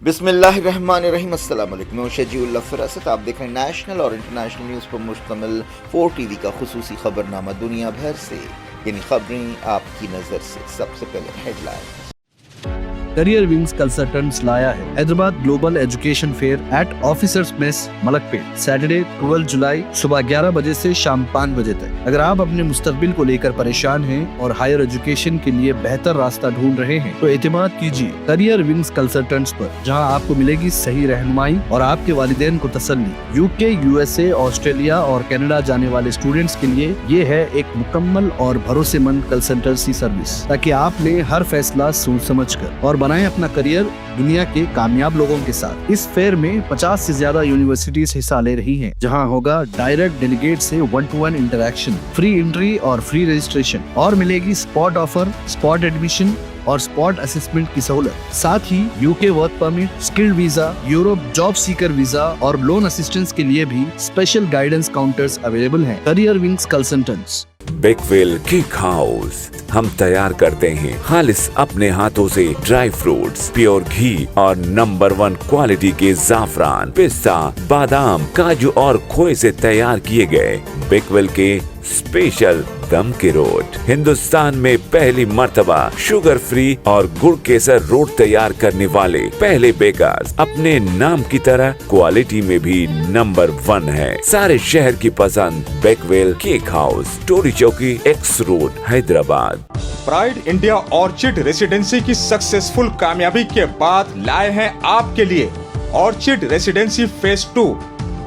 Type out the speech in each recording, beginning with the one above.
بسم اللہ الرحمن الرحیم. السلام علیکم. میں شجیع اللہ فراست. آپ دیکھ رہے ہیں نیشنل اور انٹرنیشنل نیوز پر مشتمل 4 ٹی وی کا خصوصی خبرنامہ دنیا بھر سے، یعنی خبریں آپ کی نظر سے. سب سے پہلے headline. Career wings consultants لایا ہے Hyderabad global education fair at officers mess Malakpet, Saturday 12 جولائی صبح 11 بجے سے شام 5 بجے تک. اگر آپ اپنے مستقبل کو لے کر پریشان ہیں اور ہائر ایجوکیشن کے لیے بہتر راستہ ڈھونڈ رہے ہیں تو اعتماد کیجیے کیریئر ونگز کنسلٹنٹس پر، جہاں آپ کو ملے گی صحیح رہنمائی اور آپ کے والدین کو تسلی. UK، USA، آسٹریلیا اور کینیڈا جانے والے اسٹوڈنٹس کے لیے یہ ہے ایک مکمل اور بھروسے مند کنسلٹنسی سروس، تاکہ آپ لیں ہر فیصلہ سوچ سمجھ کر اور بنائیں اپنا کریئر دنیا کے کامیاب لوگوں کے ساتھ. اس فیئر میں 50 سے زیادہ یونیورسٹیز حصہ لے رہی ہیں، جہاں ہوگا ڈائریکٹ ڈیلیگیٹ سے 1-to-1 انٹریکشن، فری انٹری اور فری رجسٹریشن، اور ملے گی اسپاٹ آفر، اسپاٹ ایڈمیشن اور اسپاٹ اسسمنٹ کی سہولت. ساتھ ہی UK work permit, skilled visa, Europe job seeker visa اور لون اسسٹنس کے لیے بھی اسپیشل گائیڈنس کاؤنٹرز اویلیبل ہیں. Career wings consultants. Bakewell cake house. ہم تیار کرتے ہیں خالص اپنے ہاتھوں سے ڈرائی فروٹس، پیور گھی اور نمبر 1 کوالٹی کے زعفران، پستہ، بادام، کاجو اور کھوئے سے تیار کیے گئے بیکویل کے اسپیشل دم کے روٹ. ہندوستان میں پہلی مرتبہ شوگر فری اور گڑ کیسر روٹ تیار کرنے والے پہلے بیکرز. اپنے نام کی طرح کوالٹی میں بھی نمبر 1 ہے. سارے شہر کی پسند بیکویل cake House, Tolichowki, X Road, Hyderabad. Pride India Orchid Residency کی سکسیسفل کامیابی کے بعد لائے ہیں آپ کے لیے آرچڈ ریسیڈنسی فیز 2.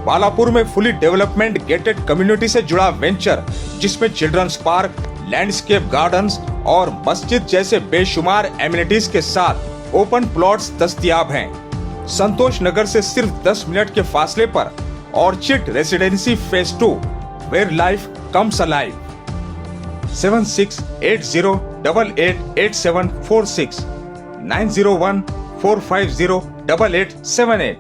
بالاپور میں فلی ڈیولپمنٹ گیٹڈ کمیونٹی سے جڑا وینچر، جس میں چلڈرنز پارک، لینڈسکیپ گارڈنز اور مسجد جیسے بے شمار ایمینٹیز کے ساتھ اوپن پلاٹس دستیاب ہیں. سنتوش نگر سے صرف 10 منٹ کے فاصلے پر Orchid Residency phase 2، where life comes alive. 7680888746 90145088878.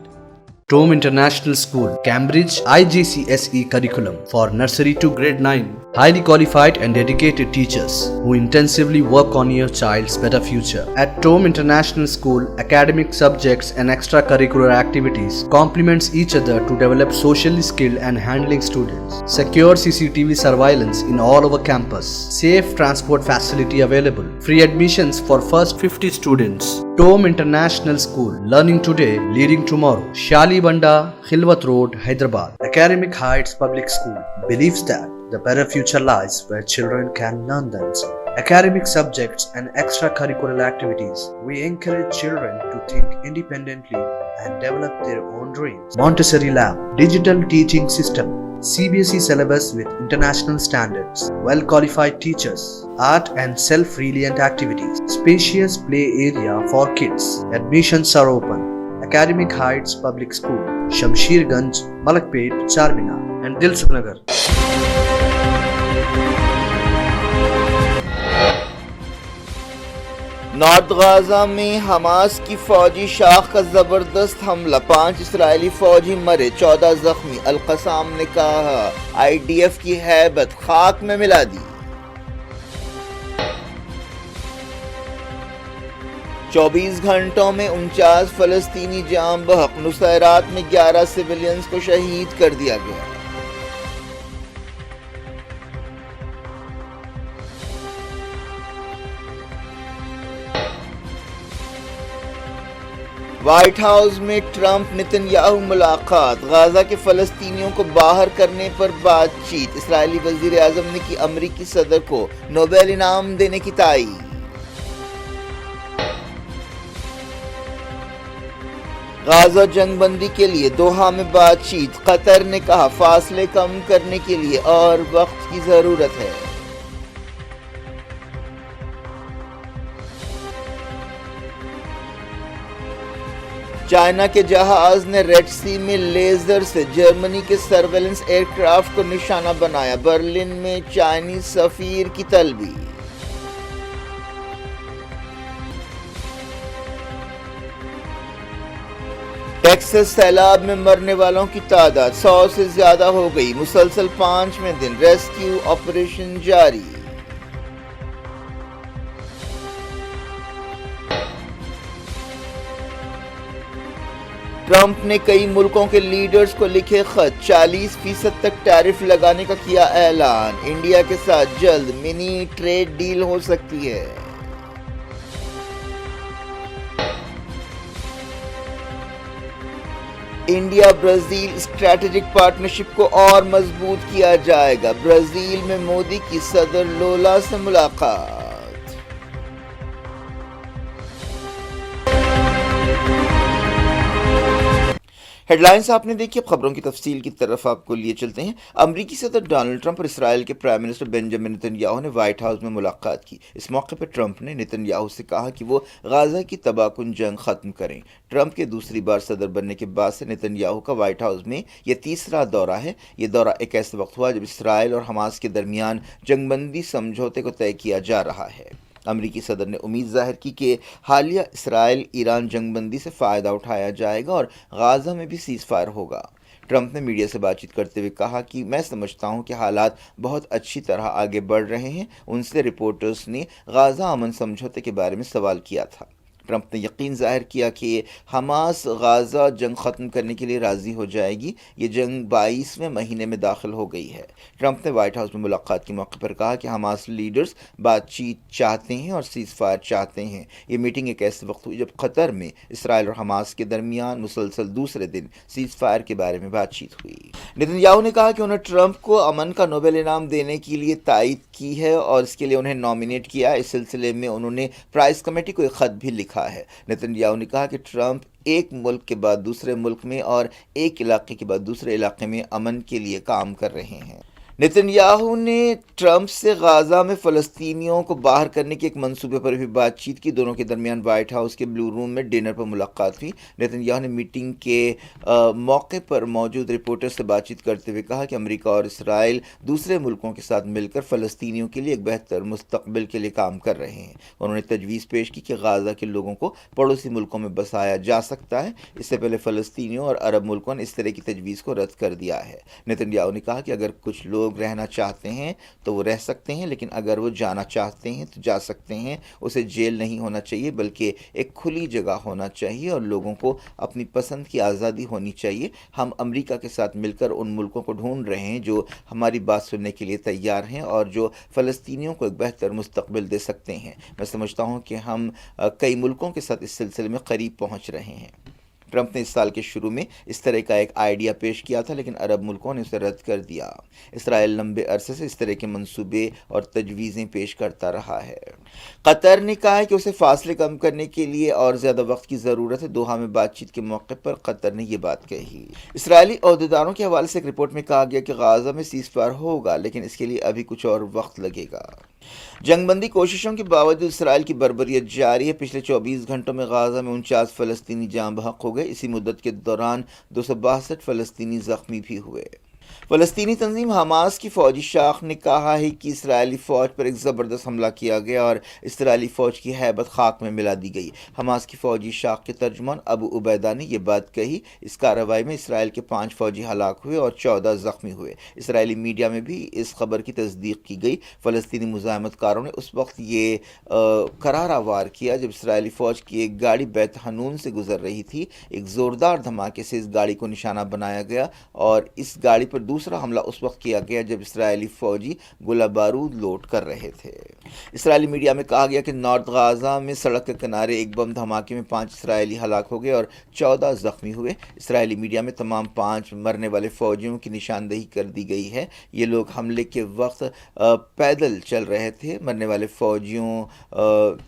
Tome International School, Cambridge, IGCSE curriculum for nursery to grade 9. Highly qualified and dedicated teachers who intensively work on your child's better future. At Tome International School, academic subjects and extracurricular activities complements each other to develop socially skilled and handling students. Secure CCTV surveillance in all over campus. Safe transport facility available. Free admissions for first 50 students. Tome International School, learning today, leading tomorrow. Shali Banda, Khilwat Road, Hyderabad. Academic Heights Public School believes that the better future lies where children can learn themselves. Academic subjects and extracurricular activities. We encourage children to think independently and develop their own dreams. Montessori Lab, digital teaching system, CBSE syllabus with international standards, well-qualified teachers, art and self-reliant activities, spacious play area for kids. Admissions are open. Academic Heights Public School, Shamsherganj, Malakpet, Charminar and Dilsukhnagar. North غازہ میں Hamas کی فوجی شاخ کا زبردست حملہ، 5 اسرائیلی فوجی مرے، 14 زخمی. القسام نے کہا IDF کی ہیبت خاک میں ملا دی. 24 گھنٹوں میں 49 فلسطینی جاں بحق. نصیرات میں 11 سویلینز کو شہید کر دیا گیا. وائٹ ہاؤس میں ٹرمپ نتن یاہو ملاقات. غزہ کے فلسطینیوں کو باہر کرنے پر بات چیت. اسرائیلی وزیر اعظم نے کی امریکی صدر کو نوبل انعام دینے کی تائید. غزہ جنگ بندی کے لیے دوحہ میں بات چیت. قطر نے کہا فاصلے کم کرنے کے لیے اور وقت کی ضرورت ہے. چائنا کے جہاز نے ریڈ سی میں لیزر سے جرمنی کے سرویلنس ایئر کرافٹ کو نشانہ بنایا. برلن میں چائنیز سفیر کی طلبی. ٹیکساس سیلاب میں مرنے والوں کی تعداد 100 سے زیادہ ہو گئی. مسلسل 5ویں دن ریسکیو آپریشن جاری. ٹرمپ نے کئی ملکوں کے لیڈرز کو لکھے خط، 40% تک ٹیرف لگانے کا کیا اعلان، انڈیا کے ساتھ جلد منی ٹریڈ ڈیل ہو سکتی ہے۔ انڈیا برازیل اسٹریٹجک پارٹنرشپ کو اور مضبوط کیا جائے گا، برازیل میں مودی کی صدر لولا سے ملاقات۔ ہیڈ لائنز آپ نے دیکھی، اب خبروں کی تفصیل کی طرف آپ کو لیے چلتے ہیں۔ امریکی صدر ڈونلڈ ٹرمپ اور اسرائیل کے prime minister Benjamin Nitin Yahoo نے وائٹ ہاؤس میں ملاقات کی۔ اس موقع پر ٹرمپ نے نتن یاہو سے کہا کہ وہ غزہ کی تباہ کن جنگ ختم کریں۔ ٹرمپ کے دوسری بار صدر بننے کے بعد سے نتن یاہو کا وائٹ ہاؤس میں یہ تیسرا دورہ ہے۔ یہ دورہ ایک ایسے وقت ہوا جب اسرائیل اور حماس کے درمیان جنگ بندی سمجھوتے کو طے کیا جا رہا ہے۔ امریکی صدر نے امید ظاہر کی کہ حالیہ اسرائیل ایران جنگ بندی سے فائدہ اٹھایا جائے گا اور غزہ میں بھی سیز فائر ہوگا۔ ٹرمپ نے میڈیا سے بات چیت کرتے ہوئے کہا کہ میں سمجھتا ہوں کہ حالات بہت اچھی طرح آگے بڑھ رہے ہیں۔ ان سے رپورٹرز نے غزہ امن سمجھوتے کے بارے میں سوال کیا تھا۔ ٹرمپ نے یقین ظاہر کیا کہ حماس غزہ جنگ ختم کرنے کے لیے راضی ہو جائے گی۔ یہ جنگ 22ویں مہینے میں داخل ہو گئی ہے۔ ٹرمپ نے وائٹ ہاؤس میں ملاقات کے موقع پر کہا کہ حماس لیڈرز بات چیت چاہتے ہیں اور سیز فائر چاہتے ہیں۔ یہ میٹنگ ایک ایسے وقت ہوئی جب قطر میں اسرائیل اور حماس کے درمیان مسلسل دوسرے دن سیز فائر کے بارے میں بات چیت ہوئی۔ نتن یاہو نے کہا کہ انہوں نے ٹرمپ کو امن کا نوبل انعام دینے کے لیے تائید کی ہے اور اس کے لیے انہیں نامینیٹ کیا۔ اس سلسلے میں انہوں نے پرائز کمیٹی کو ایک خط بھی لکھا ہے۔ نتن یاہو نے کہا کہ ٹرمپ ایک ملک کے بعد دوسرے ملک میں اور ایک علاقے کے بعد دوسرے علاقے میں امن کے لیے کام کر رہے ہیں۔ نتن یاہو نے ٹرمپ سے غزہ میں فلسطینیوں کو باہر کرنے کے ایک منصوبے پر بھی بات چیت کی۔ دونوں کے درمیان وائٹ ہاؤس کے بلو روم میں ڈنر پر ملاقات ہوئی۔ نتن یاہو نے میٹنگ کے موقع پر موجود رپورٹر سے بات چیت کرتے ہوئے کہا کہ امریکہ اور اسرائیل دوسرے ملکوں کے ساتھ مل کر فلسطینیوں کے لیے ایک بہتر مستقبل کے لیے کام کر رہے ہیں۔ انہوں نے تجویز پیش کی کہ غزہ کے لوگوں کو پڑوسی ملکوں میں بسایا جا سکتا ہے۔ اس سے پہلے فلسطینیوں اور عرب ملکوں نے اس طرح کی تجویز کو رد کر دیا ہے۔ نتن یاہو نے کہا کہ اگر کچھ لوگ رہنا چاہتے ہیں تو وہ رہ سکتے ہیں، لیکن اگر وہ جانا چاہتے ہیں تو جا سکتے ہیں۔ اسے جیل نہیں ہونا چاہیے بلکہ ایک کھلی جگہ ہونا چاہیے اور لوگوں کو اپنی پسند کی آزادی ہونی چاہیے۔ ہم امریکہ کے ساتھ مل کر ان ملکوں کو ڈھونڈ رہے ہیں جو ہماری بات سننے کے لیے تیار ہیں اور جو فلسطینیوں کو ایک بہتر مستقبل دے سکتے ہیں۔ میں سمجھتا ہوں کہ ہم کئی ملکوں کے ساتھ اس سلسلے میں قریب پہنچ رہے ہیں۔ ٹرمپ نے اس سال کے شروع میں اس طرح کا ایک آئیڈیا پیش کیا تھا لیکن عرب ملکوں نے اسے رد کر دیا۔ اسرائیل لمبے عرصے سے اس طرح کے منصوبے اور تجویزیں پیش کرتا رہا ہے۔ قطر نے کہا ہے کہ اسے فاصلے کم کرنے کے لیے اور زیادہ وقت کی ضرورت ہے۔ دوحہ میں بات چیت کے موقع پر قطر نے یہ بات کہی۔ اسرائیلی عہدیداروں کے حوالے سے ایک رپورٹ میں کہا گیا کہ غزہ میں سیز فائر ہوگا لیکن اس کے لیے ابھی کچھ اور وقت لگے گا۔ جنگ بندی کوششوں کے باوجود اسرائیل کی بربریت جاری ہے۔ پچھلے 24 گھنٹوں میں غزہ میں 49 فلسطینی جاں بحق ہو گئے۔ اسی مدت کے دوران 262 فلسطینی زخمی بھی ہوئے۔ فلسطینی تنظیم حماس کی فوجی شاخ نے کہا ہے کہ اسرائیلی فوج پر ایک زبردست حملہ کیا گیا اور اسرائیلی فوج کی ہیبت خاک میں ملا دی گئی۔ حماس کی فوجی شاخ کے ترجمان ابو عبیدہ نے یہ بات کہی۔ اس کارروائی میں اسرائیل کے 5 فوجی ہلاک ہوئے اور 14 زخمی ہوئے۔ اسرائیلی میڈیا میں بھی اس خبر کی تصدیق کی گئی۔ فلسطینی مزاحمت کاروں نے اس وقت یہ کرارا وار کیا جب اسرائیلی فوج کی ایک گاڑی بیت حنون سے گزر رہی تھی۔ ایک زوردار دھماکے سے اس گاڑی کو نشانہ بنایا گیا اور اس گاڑی پر دوسرا حملہ اس وقت کیا گیا جب اسرائیلی فوجی گولہ بارود لوڈ کر رہے تھے۔ اسرائیلی میڈیا میں کہا گیا کہ نارتھ غزہ میں سڑک کے کنارے ایک بم دھماکے میں 5 اسرائیلی ہلاک ہو گئے اور 14 زخمی ہوئے۔ اسرائیلی میڈیا میں تمام 5 مرنے والے فوجیوں کی نشاندہی کر دی گئی ہے۔ یہ لوگ حملے کے وقت پیدل چل رہے تھے۔ مرنے والے فوجیوں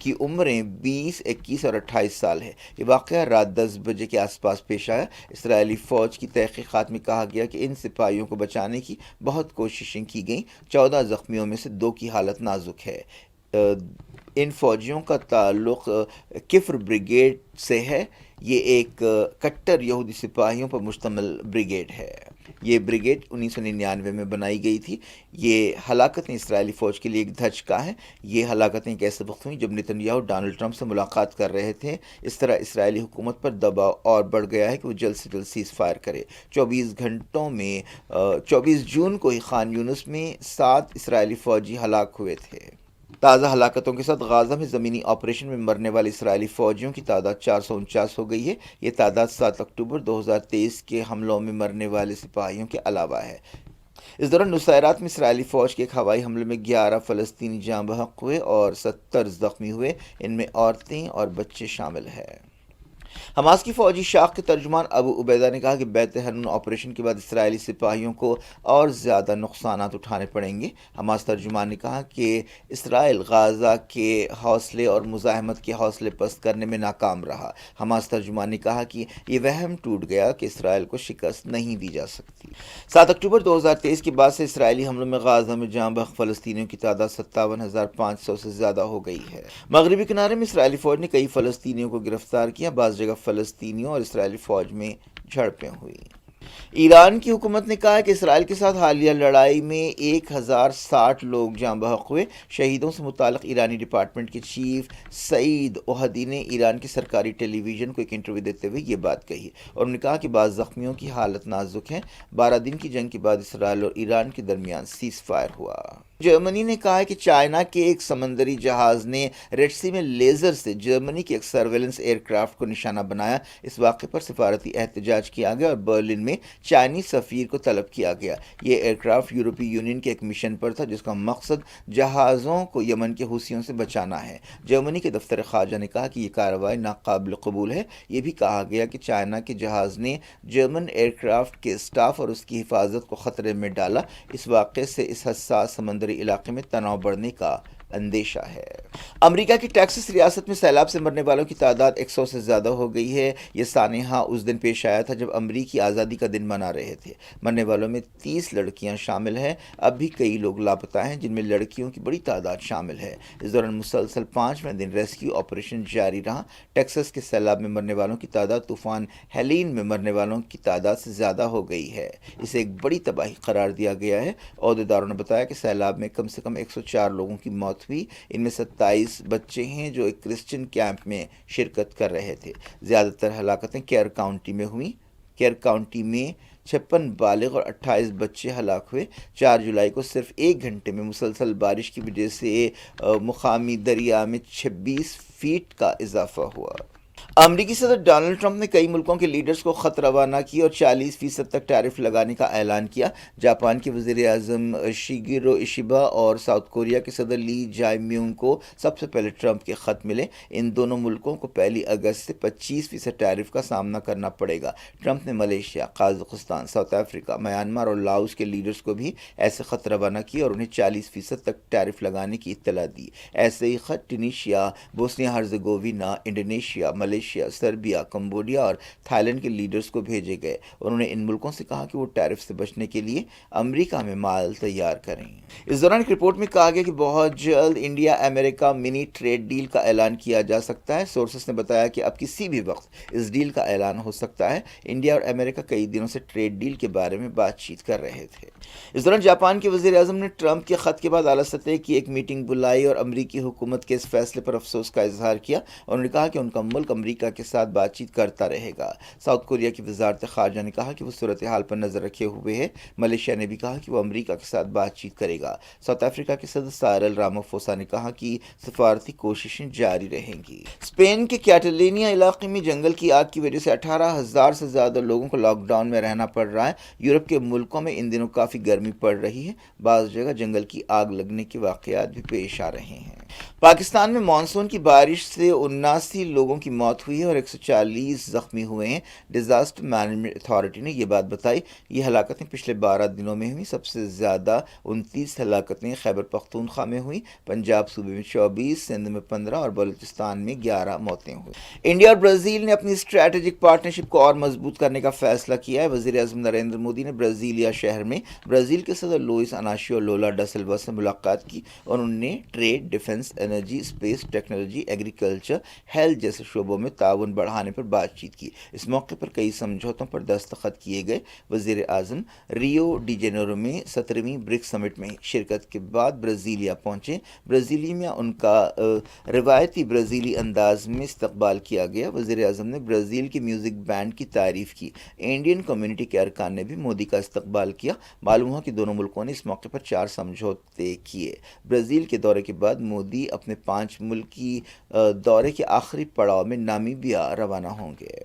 کی عمریں 20، 21 اور 28 سال ہے۔ یہ واقعہ رات 10 بجے کے آس پاس پیش آیا۔ اسرائیلی فوج کی تحقیقات میں کہا گیا کہ ان سپاہیوں کو بچانے کی بہت کوششیں کی گئیں۔ 14 زخمیوں میں سے 2 کی حالت نازک ہے۔ ان فوجیوں کا تعلق کفر بریگیڈ سے ہے۔ یہ ایک کٹر یہودی سپاہیوں پر مشتمل بریگیڈ ہے۔ یہ بریگیڈ 1999 میں بنائی گئی تھی۔ یہ ہلاکتیں اسرائیلی فوج کے لیے ایک دھچکا ہے۔ یہ ہلاکتیں ایک ایسے وقت ہوئیں جب نتن یاہو ڈونلڈ ٹرمپ سے ملاقات کر رہے تھے۔ اس طرح اسرائیلی حکومت پر دباؤ اور بڑھ گیا ہے کہ وہ جلد سے جلد سیز فائر کرے۔ 24 جون کو ہی خان یونس میں 7 اسرائیلی فوجی ہلاک ہوئے تھے۔ تازہ ہلاکتوں کے ساتھ غازہ میں زمینی آپریشن میں مرنے والے اسرائیلی فوجیوں کی تعداد 449 ہو گئی ہے۔ یہ تعداد 7 اکتوبر 2023 کے حملوں میں مرنے والے سپاہیوں کے علاوہ ہے۔ اس دوران نصیرات میں اسرائیلی فوج کے ایک ہوائی حملے میں 11 فلسطینی جاں بحق ہوئے اور 70 زخمی ہوئے، ان میں عورتیں اور بچے شامل ہیں۔ حماس کی فوجی شاخ کے ترجمان ابو عبیدہ نے کہا کہ بیت حنون آپریشن کے بعد اسرائیلی سپاہیوں کو اور زیادہ نقصانات اٹھانے پڑیں گے۔ حماس ترجمان نے کہا کہ اسرائیل غازہ کے حوصلے اور مزاحمت کے حوصلے پست کرنے میں ناکام رہا۔ حماس ترجمان نے کہا کہ یہ وہم ٹوٹ گیا کہ اسرائیل کو شکست نہیں دی جا سکتی۔ 7 اکتوبر 2023 کے بعد سے اسرائیلی حملوں میں غازہ میں جاں بحق فلسطینیوں کی تعداد 57,500 سے زیادہ ہو گئی ہے۔ مغربی کنارے میں اسرائیلی فوج نے کئی فلسطینیوں کو گرفتار کیا، بعض جگہ فلسطینیوں اور اسرائیلی فوج میں جھڑپیں ہوئی۔ ایران کی حکومت نے کہا کہ اسرائیل کے ساتھ حالیہ لڑائی میں 1060 لوگ جاں بحق ہوئے۔ شہیدوں سے متعلق ایرانی ڈپارٹمنٹ کے چیف سعید اوہدی نے ایران کی سرکاری ٹیلی ویژن کو ایک انٹرویو دیتے ہوئے یہ بات کہی، اور انہوں نے کہا کہ بعض زخمیوں کی حالت نازک ہے۔ 12 دن کی جنگ کے بعد اسرائیل اور ایران کے درمیان سیز فائر ہوا۔ جرمنی نے کہا ہے کہ چائنا کے ایک سمندری جہاز نے ریڈ سی میں لیزر سے جرمنی کے ایک سرویلنس ایئر کرافٹ کو نشانہ بنایا۔ اس واقعے پر سفارتی احتجاج کیا گیا اور برلن میں چائنیز سفیر کو طلب کیا گیا۔ یہ ایئر کرافٹ یورپی یونین کے ایک مشن پر تھا جس کا مقصد جہازوں کو یمن کے حوثیوں سے بچانا ہے۔ جرمنی کے دفتر خارجہ نے کہا کہ یہ کارروائی ناقابل قبول ہے۔ یہ بھی کہا گیا کہ چائنا کے جہاز نے جرمن ایئر کرافٹ کے اسٹاف اور اس کی حفاظت کو خطرے میں ڈالا۔ اس واقعے سے اس حساس سمندری علاقے میں تناؤ بڑھنے کا اندیشہ ہے۔ امریکہ کی ٹیکساس ریاست میں سیلاب سے مرنے والوں کی تعداد 100 سے زیادہ ہو گئی ہے۔ یہ سانحہ اس دن پیش آیا تھا جب امریکی آزادی کا دن منا رہے تھے۔ مرنے والوں میں 30 لڑکیاں شامل ہیں۔ اب بھی کئی لوگ لاپتہ ہیں جن میں لڑکیوں کی بڑی تعداد شامل ہے۔ اس دوران مسلسل 5ویں دن ریسکیو آپریشن جاری رہا۔ ٹیکساس کے سیلاب میں مرنے والوں کی تعداد طوفان ہیلین میں مرنے والوں کی تعداد سے زیادہ ہو گئی ہے۔ اسے ایک بڑی تباہی قرار دیا گیا ہے۔ عہدیداروں نے بتایا کہ سیلاب میں کم سے کم 104 لوگوں کی موت ہوئی۔ ان میں 27 بچے ہیں جو ایک کرسچن کیمپ میں شرکت کر رہے تھے۔ زیادہ تر ہلاکتیں کیئر کاؤنٹی میں ہوئیں۔ کیئر کاؤنٹی میں 56 بالغ اور 28 بچے ہلاک ہوئے۔ 4 جولائی کو صرف 1 گھنٹے میں مسلسل بارش کی وجہ سے مقامی دریا میں 26 فیٹ کا اضافہ ہوا۔ امریکی صدر ڈونلڈ ٹرمپ نے کئی ملکوں کے لیڈرز کو خط روانہ کی اور 40% تک ٹیرف لگانے کا اعلان کیا۔ جاپان کے وزیر اعظم شیگیرو ایشیبا اور ساؤتھ کوریا کے صدر لی جائے میونگ کو سب سے پہلے ٹرمپ کے خط ملے۔ ان دونوں ملکوں کو 1 اگست سے 25% ٹیرف کا سامنا کرنا پڑے گا۔ ٹرمپ نے Malaysia, Kazakhstan, South Africa, Myanmar اور لاؤس کے لیڈرز کو بھی ایسے خط روانہ کیے اور انہیں 40% تک ٹیرف لگانے کی اطلاع دی۔ ایسے ہی خط Tunisia, Bosnia Herzegovina, Indonesia, Malaysia, Serbia, Cambodia اور تھائی لینڈ کے لیڈرز کو بھیجے گئے۔ انہوں نے ان ملکوں سے کہا کہ وہ ٹیرف سے بچنے کے لیے امریکہ میں مال تیار کریں۔ اس دوران ایک رپورٹ میں کہا گیا کہ بہت جلد انڈیا امریکہ منی ٹریڈ ڈیل کا اعلان کیا جا سکتا ہے۔ سورسز نے بتایا کہ اب کسی بھی وقت اس ڈیل کا اعلان ہو سکتا ہے۔ انڈیا اور امریکہ کئی دنوں سے ٹریڈ ڈیل کے بارے میں بات چیت کر رہے تھے۔ اس دوران جاپان کے وزیر اعظم نے ٹرمپ کے خط کے بعد اعلیٰ سطح کی ایک میٹنگ بلائی اور امریکی حکومت کے اس فیصلے پر افسوس کا اظہار کیا۔ انہوں نے کہا کہ ان کا ملک امریکہ کے ساتھ بات چیت کرتا رہے گا۔ ساؤتھ کوریا کی وزارت خارجہ نے کہا کہ وہ صورتحال پر نظر رکھے ہوئے ہے۔ ملیشیا نے بھی کہا کہ وہ امریکہ کے ساتھ بات چیت کرے گا۔ ساؤتھ افریقہ کے صدر سائرل رامافوسا نے کہا کہ سفارتی کوششیں جاری رہیں گی۔ اسپین کے کیٹالینیا علاقے میں جنگل کی آگ کی وجہ سے 18,000 سے زیادہ لوگوں کو لاک ڈاؤن میں رہنا پڑ رہا ہے۔ یورپ کے ملکوں میں ان دنوں کافی گرمی پڑ رہی ہے۔ بعض جگہ جنگل کی آگ لگنے کے واقعات بھی پیش آ رہے ہیں۔ پاکستان میں مانسون کی بارش سے 79 لوگوں کی موت ہوئی ہے اور 140 زخمی ہوئے ہیں۔ ڈیزاسٹر مینجمنٹ اتھارٹی نے یہ بات بتائی۔ یہ ہلاکتیں پچھلے 12 دنوں میں ہوئیں۔ سب سے زیادہ 29 ہلاکتیں خیبر پختونخوا میں ہوئیں، پنجاب صوبے میں 24، سندھ میں 15 اور بلوچستان میں 11 موتیں ہوئیں۔ انڈیا اور برازیل نے اپنی اسٹریٹجک پارٹنرشپ کو اور مضبوط کرنے کا فیصلہ کیا ہے۔ وزیر اعظم نریندر مودی نے برازیلیا شہر میں برازیل کے صدر لوئس اناشیو لولا ڈا سلوا سے ملاقات کی اور انہوں نے trade, defence, energy, space technology, agriculture, health جیسے شعبوں میں تعاون بڑھانے پر بات چیت کی۔ اس موقع پر کئی سمجھوتوں پر دستخط کیے گئے۔ وزیر اعظم ریو ڈی جینیرو میں 17ویں برکس سمٹ میں شرکت کے بعد برازیلیا پہنچے۔ برازیلی میں ان کا روایتی برازیلی انداز میں استقبال کیا گیا۔ وزیر اعظم نے برازیل کی میوزک بینڈ کی تعریف کی۔ انڈین کمیونٹی کے ارکان نے بھی مودی کا استقبال کیا۔ معلوم ہوا کہ دونوں ملکوں نے اس موقع پر 4 سمجھوتے کیے۔ برازیل کے دورے کے بعد مودی اپنے 5 ملکی دورے کے آخری پڑاؤ میں نامیبیا روانہ ہوں گے۔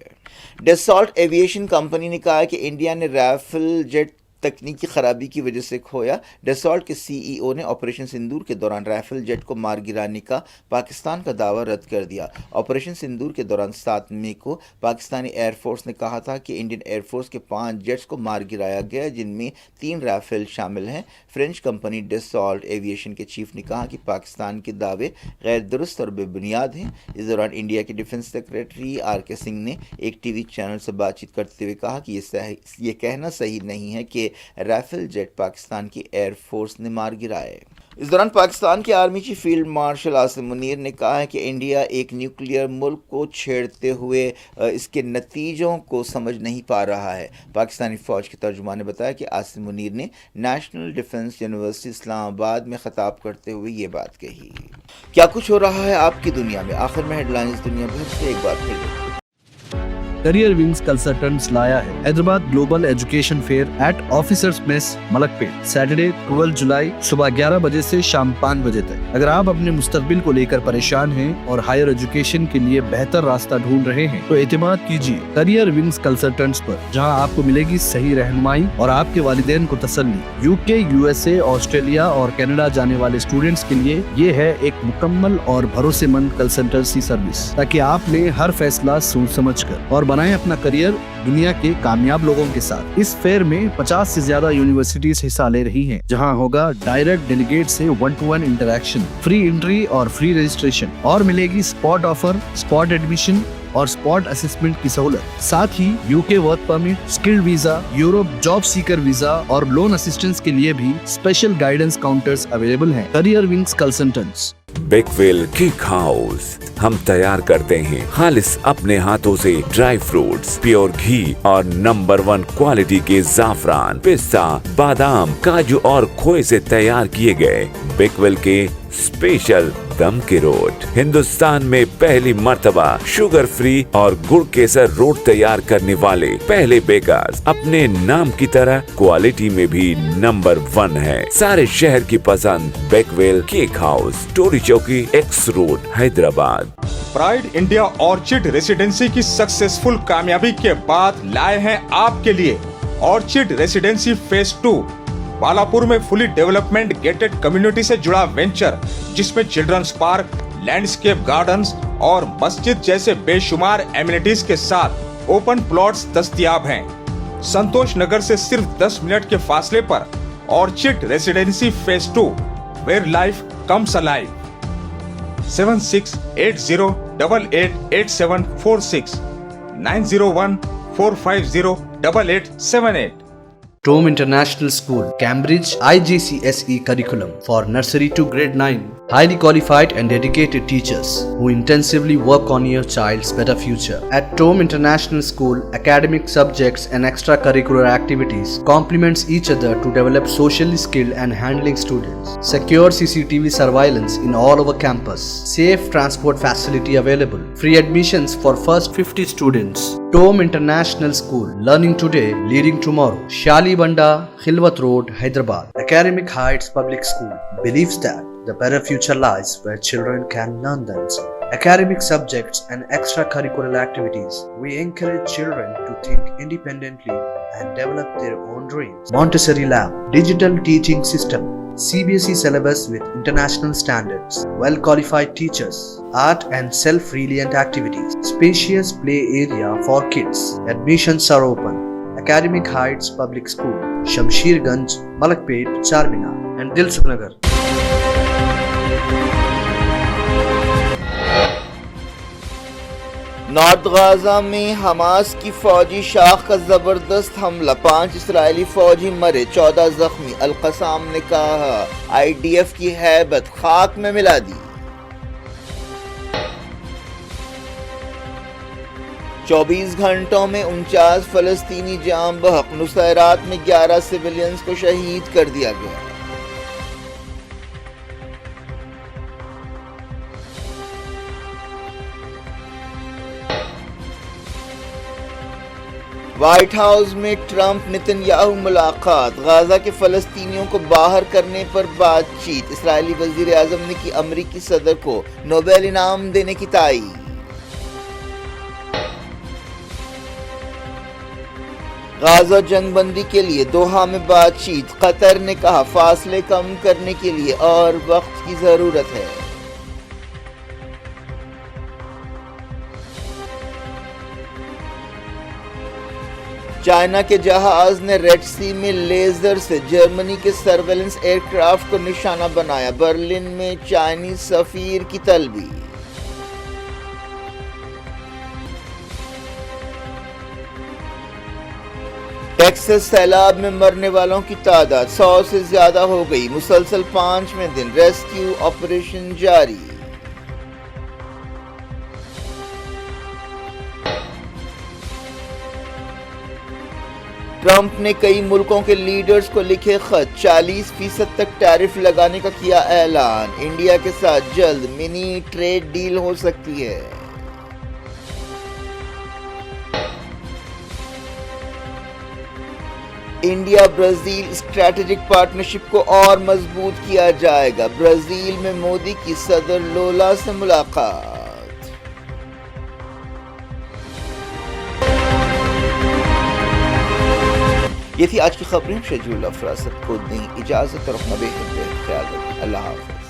ڈیسالٹ ایویشن کمپنی نے کہا کہ انڈیا نے رافیل جیٹ تکنیکی خرابی کی وجہ سے کھویا۔ ڈیسالٹ کے سی ای او نے آپریشن سندور کے دوران رافیل جیٹ کو مار گرانے کا پاکستان کا دعویٰ رد کر دیا۔ آپریشن سندور کے دوران 7 مئی کو پاکستانی ایئر فورس نے کہا تھا کہ انڈین ایئر فورس کے 5 جیٹس کو مار گرایا گیا، جن میں 3 رافیل شامل ہیں۔ فرینچ کمپنی ڈیسالٹ ایویشن کے چیف نے کہا کہ پاکستان کے دعوے غیر درست اور بے بنیاد ہیں۔ اس دوران انڈیا کے ڈیفنس سیکرٹری آر کے سنگھ نے ایک ٹی وی چینل سے بات چیت کرتے ہوئے کہا کہ یہ کہنا صحیح نہیں ہے کہ رافیل جیٹ پاکستان کی ایئر فورس نے مار گرائے۔ اس دوران پاکستان کے army chief field marshal Asim Munir نے کہا ہے کہ انڈیا ایک نیوکلیئر ملک کو چھیڑتے ہوئے اس کے نتیجوں کو سمجھ نہیں پا رہا ہے۔ پاکستانی فوج کے ترجمان نے بتایا کہ عاصم منیر نے نیشنل ڈیفنس یونیورسٹی اسلام آباد میں خطاب کرتے ہوئے یہ بات کہی۔ کیا کچھ ہو رہا ہے آپ کی دنیا میں؟ آخر میں ہیڈ لائنز دنیا بھر سے ایک بار پھر۔ کریئر ونگز کنسلٹنٹس لایا ہے Hyderabad global education fair at officers mess Malakpet, Saturday 12 جولائی صبح 11 بجے سے شام 5 بجے تک۔ اگر آپ اپنے مستقبل کو لے کر پریشان ہیں اور ہائر ایجوکیشن کے لیے بہتر راستہ ڈھونڈ رہے ہیں تو اعتماد کیجیے کریئر ونگز کنسلٹنٹس پر، جہاں آپ کو ملے گی صحیح رہنمائی اور آپ کے والدین کو تسلی۔ یو کے، یو ایس اے، آسٹریلیا اور کینیڈا جانے والے اسٹوڈنٹس کے لیے یہ ہے ایک مکمل اور بھروسے مند کنسلٹنسی سروس، تاکہ آپ لیں ہر فیصلہ سوچ سمجھ کر اور بنائیں اپنا کریئر دنیا کے کامیاب لوگوں کے ساتھ۔ اس فیئر میں 50 سے زیادہ یونیورسٹیز حصہ لے رہی ہیں، جہاں ہوگا ڈائریکٹ ڈیلیگیٹ سے 1-to-1 انٹریکشن، فری انٹری اور فری رجسٹریشن، اور ملے گی اسپاٹ آفر، اسپاٹ ایڈمیشن اور اسپاٹ اسسمنٹ کی سہولت۔ ساتھ ہی U K work permit, skilled visa, Europe job seeker visa اور لون اسسٹنس کے لیے بھی اسپیشل گائیڈنس کاؤنٹرز اویلیبل ہیں۔ Career wings consultants, Bakewell cake house, ہم تیار کرتے ہیں خالص اپنے ہاتھوں سے ڈرائی فروٹس، پیور گھی اور نمبر 1 کوالٹی کے زعفران، پستہ، بادام، کاجو اور کھوئے سے تیار کیے گئے بیکویل کے اسپیشل دم کے روٹ۔ ہندوستان میں پہلی مرتبہ شوگر فری اور گڑ کیسر روٹ تیار کرنے والے پہلے بیکرز، اپنے نام کی طرح کوالٹی میں بھی نمبر 1 ہے۔ سارے شہر کی پسند بیکویل cake House, Tolichowki, X Road, Hyderabad. Pride India Orchid Residency کی سکسیسفل کامیابی کے بعد لائے ہیں آپ کے لیے آرچڈ ریسیڈنسی فیز 2، بالاپور میں فلی ڈیولپمنٹ گیٹڈ کمیونٹی سے جڑا وینچر، جس میں چلڈرنز پارک، لینڈسکیپ گارڈنز اور مسجد جیسے بے شمار ایمینٹیز کے ساتھ اوپن پلاٹس دستیاب ہیں۔ سنتوش نگر سے صرف 10 منٹ کے فاصلے پر Orchid Residency phase 2، where life comes alive. 7680888746 90145088878۔ Tome International School, Cambridge, IGCSE curriculum for nursery to grade 9. Highly qualified and dedicated teachers who intensively work on your child's better future. At Tome International School, academic subjects and extracurricular activities complements each other to develop socially skilled and handling students. Secure CCTV surveillance in all over campus. Safe transport facility available. Free admissions for first 50 students. Tome International School, learning today, leading tomorrow. Shali Banda, Khilwat Road, Hyderabad. Academic Heights Public School believes that the better future lies where children can learn themselves. Academic subjects and extracurricular activities. We encourage children to think independently and develop their own dreams. Montessori Lab, digital teaching system, CBSE syllabus with international standards, well-qualified teachers, art and self-reliant activities, spacious play area for kids. Admissions are open. Academic Heights Public School, Shamsherganj, Malakpet, Charminar and Dilsukhnagar. North غازہ میں Hamas کی فوجی شاخ کا زبردست حملہ، 5 اسرائیلی فوجی مرے، 14 زخمی۔ القسام نے کہا IDF کی ہیبت خاک میں ملا دی۔ 24 گھنٹوں میں 49 فلسطینی جاں بحق، نصیرات میں 11 سویلینز کو شہید کر دیا گیا۔ وائٹ ہاؤس میں ٹرمپ نتن یاہو ملاقات، غزہ کے فلسطینیوں کو باہر کرنے پر بات چیت، اسرائیلی وزیر اعظم نے کی امریکی صدر کو نوبل انعام دینے کی تائید۔ غزہ جنگ بندی کے لیے دوحہ میں بات چیت، قطر نے کہا فاصلے کم کرنے کے لیے اور وقت کی ضرورت ہے۔ چائنا کے جہاز نے ریڈ سی میں لیزر سے جرمنی کے سرویلنس ایئر کرافٹ کو نشانہ بنایا، برلن میں چائنیز سفیر کی طلبی۔ ٹیکساس سیلاب میں مرنے والوں کی تعداد 100 سے زیادہ ہو گئی، مسلسل 5ویں دن ریسکیو آپریشن جاری۔ ٹرمپ نے کئی ملکوں کے لیڈرز کو لکھے خط، 40% تک ٹیرف لگانے کا کیا اعلان، انڈیا کے ساتھ جلد منی ٹریڈ ڈیل ہو سکتی ہے۔ انڈیا برازیل اسٹریٹجک پارٹنرشپ کو اور مضبوط کیا جائے گا، برازیل میں مودی کی صدر لولا سے ملاقات۔ یہ تھی آج کی خبریں، شجیع اللہ فراست کو دیں اجازت اور اپنا بے حد خیال رکھیں۔ اللہ حافظ۔